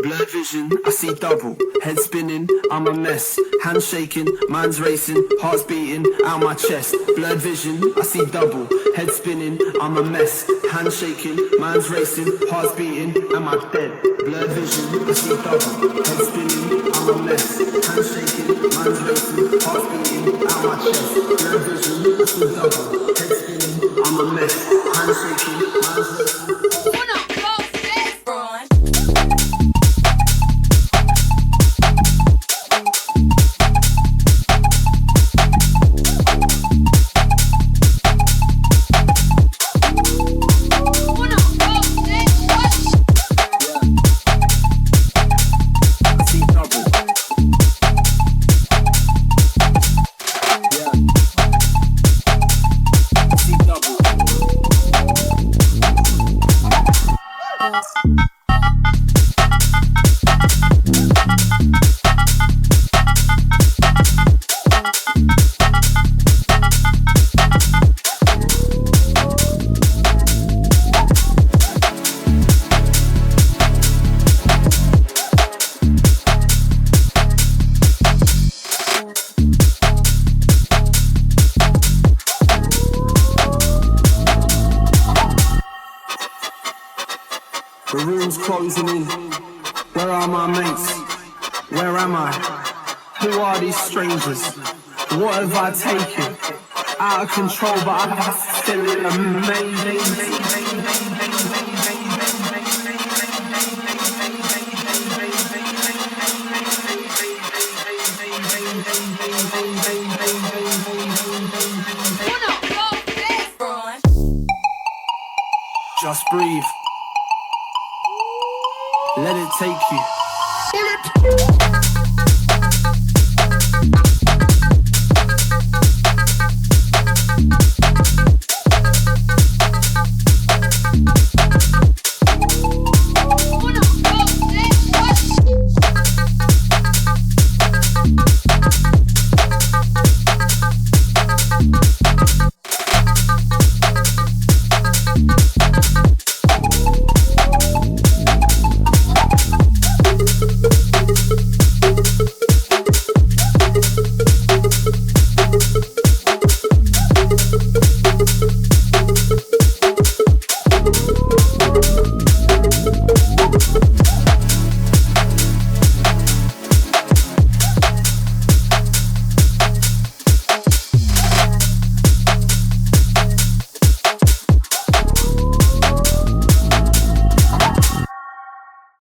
Blurred vision, I see double. Head spinning, I'm a mess. Hands shaking, mind's racing, heart's beating out my chest. Blurred vision, I see double. Head spinning, I'm a mess. Hands shaking, mind's racing, heart's beating, am I dead? Blurred vision, I see double. Head spinning, I'm a mess. Hands shaking, mind's racing, heart's beating out my chest. Blurred vision, I see double. Head spinning, I'm a mess. Hands shaking, mind's racing. The room's closing in. Where are my mates? Where am I? Who are these strangers? What have I taken? Out of control, but I'm feeling amazing. Just breathe. Let it take you.